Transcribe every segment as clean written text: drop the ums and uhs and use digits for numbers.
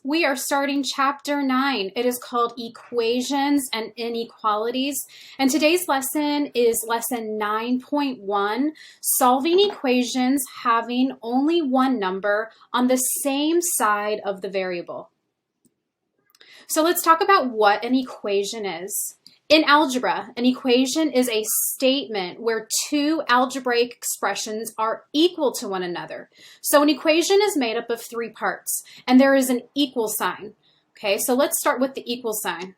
We are starting chapter 9. It is called Equations and Inequalities. And today's lesson is lesson 9.1, solving equations having only one number on the same side of the variable. So let's talk about what an equation is. In algebra, an equation is a statement where two algebraic expressions are equal to one another. So an equation is made up of three parts, and there is an equal sign. Okay, so let's start with the equal sign.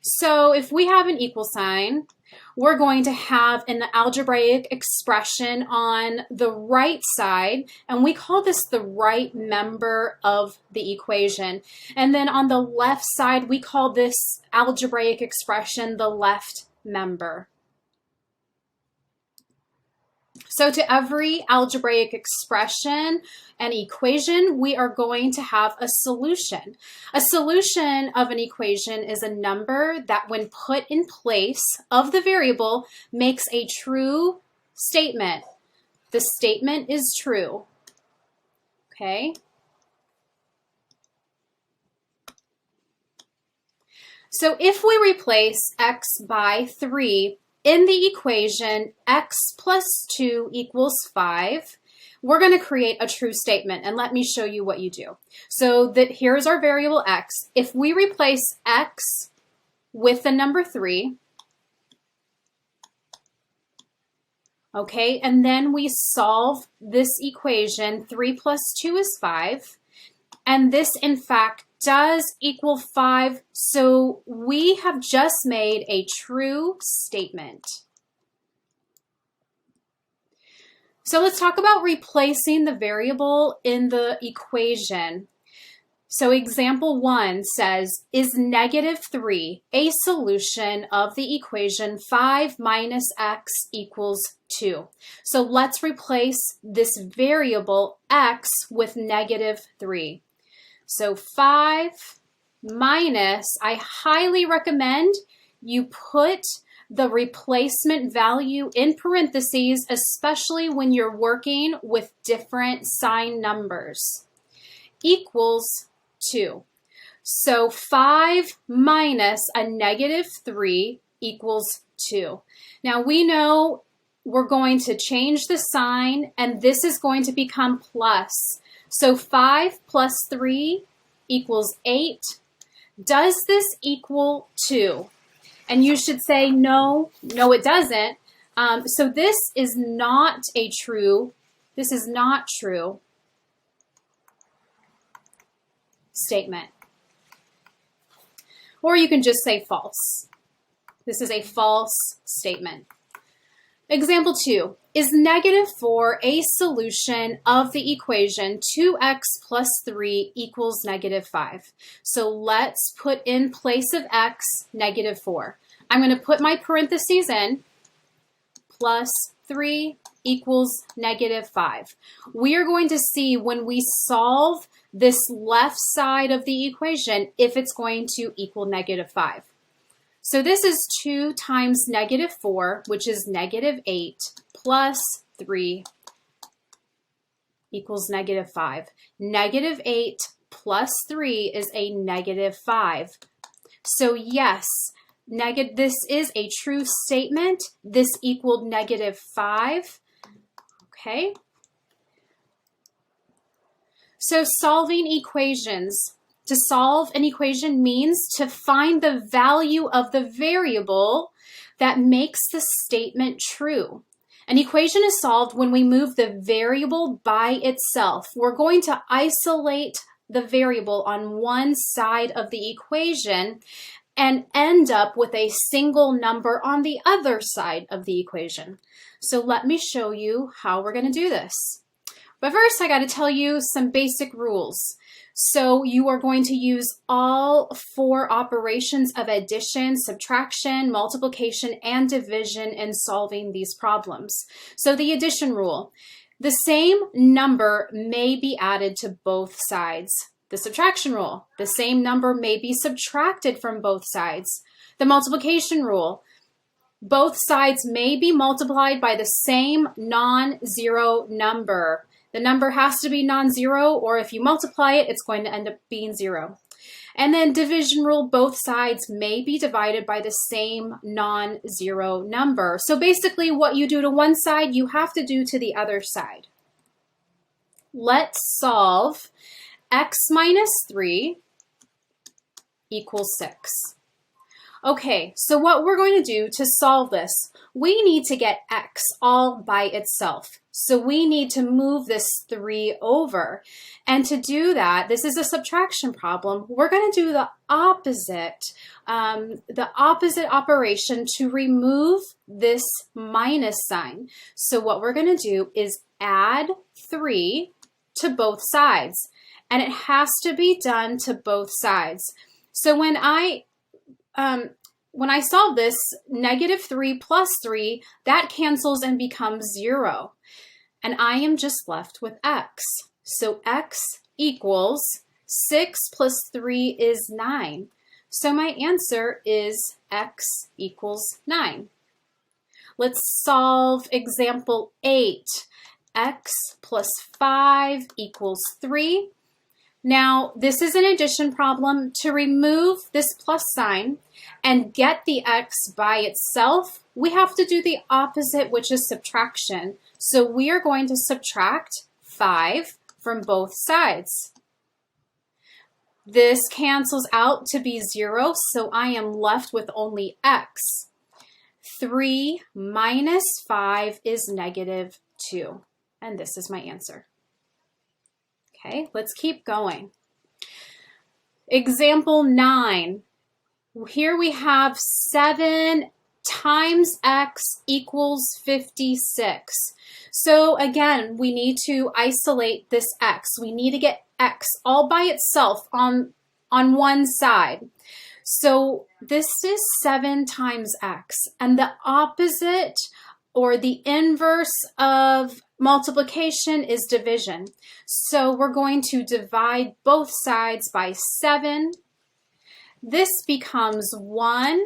So if we have an equal sign, we're going to have an algebraic expression on the right side, and we call this the right member of the equation. And then on the left side, we call this algebraic expression the left member. So to every algebraic expression and equation, we are going to have a solution. A solution of an equation is a number that, when put in place of the variable, makes a true statement. The statement is true. Okay? So if we replace x by 3, in the equation x plus 2 equals 5, we're going to create a true statement, and let me show you what you do. So here's our variable x. If we replace x with the number 3, okay, and then we solve this equation, 3 plus 2 is 5, and this in fact does equal 5, so we have just made a true statement. So let's talk about replacing the variable in the equation. So example 1 says, is negative 3 a solution of the equation 5 minus x equals 2? So let's replace this variable x with negative 3. So 5 minus, I highly recommend you put the replacement value in parentheses, especially when you're working with different sign numbers, equals 2. So 5 minus a negative 3 equals 2. Now we know we're going to change the sign, and this is going to become plus. So 5 plus 3 equals 8. Does this equal 2? And you should say, no, it doesn't. So this is not true statement. Or you can just say false. This is a false statement. Example 2, is negative 4 a solution of the equation 2x plus 3 equals negative 5? So let's put in place of x negative 4. I'm going to put my parentheses in, plus 3 equals negative 5. We are going to see when we solve this left side of the equation if it's going to equal negative 5. So this is 2 times negative 4, which is negative 8, plus 3 equals negative 5. Negative 8 plus 3 is a negative 5. So yes, this is a true statement. This equaled negative 5. Okay. So solving equations. To solve an equation means to find the value of the variable that makes the statement true. An equation is solved when we move the variable by itself. We're going to isolate the variable on one side of the equation and end up with a single number on the other side of the equation. So let me show you how we're going to do this. But first, I got to tell you some basic rules. So you are going to use all 4 operations of addition, subtraction, multiplication, and division in solving these problems. So the addition rule, the same number may be added to both sides. The subtraction rule, the same number may be subtracted from both sides. The multiplication rule, Both sides may be multiplied by the same non-zero number. The number has to be non-zero, or if you multiply it, it's going to end up being 0. And then division rule, both sides may be divided by the same non-zero number. So basically what you do to one side, you have to do to the other side. Let's solve x minus 3 equals 6. Okay, so what we're going to do to solve this, we need to get x all by itself. So we need to move this 3 over. And to do that, this is a subtraction problem. We're going to do the opposite operation to remove this minus sign. So what we're going to do is add 3 to both sides. And it has to be done to both sides. So when I solve this, -3 plus 3, that cancels and becomes 0. And I am just left with x. So x equals 6 plus 3 is 9. So my answer is x equals 9. Let's solve example 8. X plus 5 equals 3. Now, this is an addition problem. To remove this plus sign and get the x by itself, we have to do the opposite, which is subtraction. So we are going to subtract 5 from both sides. This cancels out to be 0, so I am left with only x. 3 minus 5 is -2, and this is my answer. Okay, let's keep going. Example 9. Here we have 7 times x equals 56. So again, we need to isolate this x. We need to get x all by itself on one side. So this is 7 times x, and the opposite or the inverse of multiplication is division. So we're going to divide both sides by 7. This becomes 1,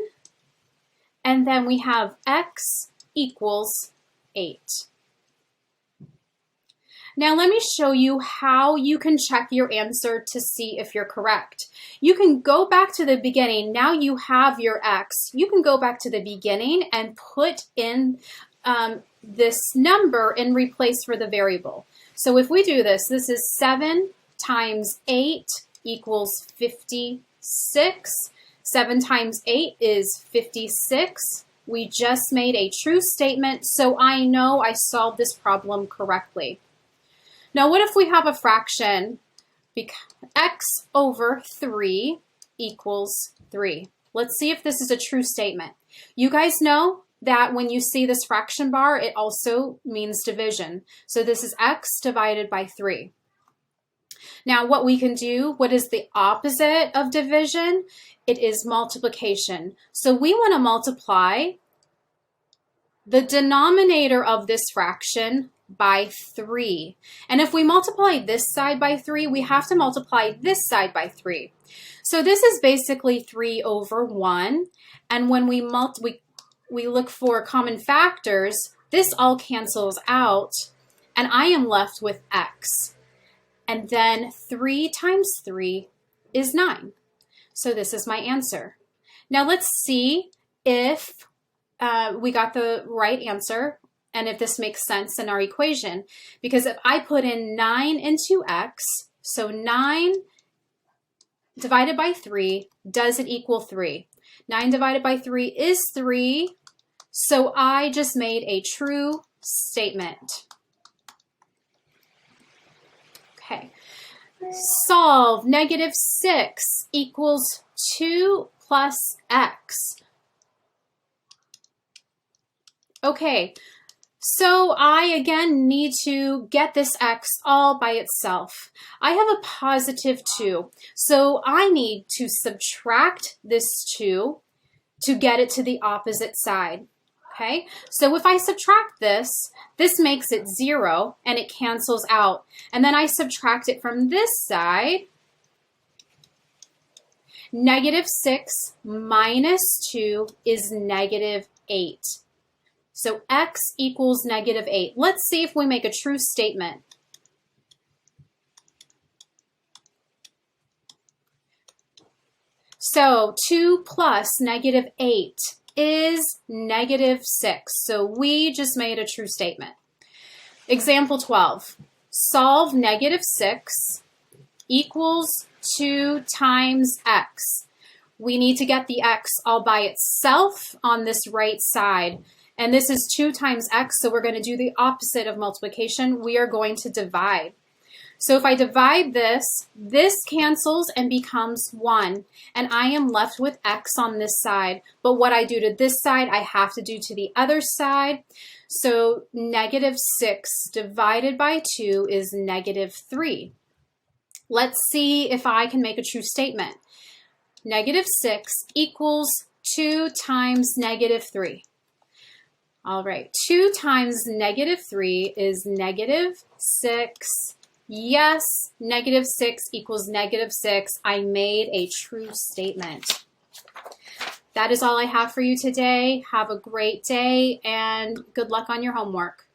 and then we have x equals 8. Now let me show you how you can check your answer to see if you're correct. You can go back to the beginning. Now you have your x. You can go back to the beginning and put in this number and replace for the variable. So if we do this, this is 7 times 8 equals 56. 7 times 8 is 56. We just made a true statement, so I know I solved this problem correctly. Now what if we have a fraction? X over 3 equals 3. Let's see if this is a true statement. You guys know that when you see this fraction bar, it also means division. So this is x divided by 3. Now what we can do, what is the opposite of division? It is multiplication. So we want to multiply the denominator of this fraction by 3. And if we multiply this side by 3, we have to multiply this side by 3. So this is basically 3 over 1. And when we look for common factors, this all cancels out, and I am left with x. And then 3 times 3 is 9. So this is my answer. Now let's see if we got the right answer and if this makes sense in our equation. Because if I put in 9 into x, so 9 divided by 3, does it equal 3? 9 divided by 3 is 3, so I just made a true statement. Okay, solve -6 equals 2 plus x. Okay, so I again need to get this x all by itself. I have a positive 2, so I need to subtract this 2 to get it to the opposite side. Okay, so if I subtract this, this makes it 0 and it cancels out. And then I subtract it from this side. -6 minus 2 is -2. 8. So x equals negative 8. Let's see if we make a true statement. So 2 plus negative 8 is negative 6. So we just made a true statement. Example 12. Solve negative 6 equals 2 times x. We need to get the x all by itself on this right side. And this is 2 times x, so we're going to do the opposite of multiplication. We are going to divide. So if I divide this, this cancels and becomes 1, and I am left with x on this side. But what I do to this side, I have to do to the other side. So negative 6 divided by 2 is negative 3. Let's see if I can make a true statement. Negative 6 equals 2 times negative 3. All right, 2 times negative 3 is negative 6. Yes, negative 6 equals negative 6. I made a true statement. That is all I have for you today. Have a great day and good luck on your homework.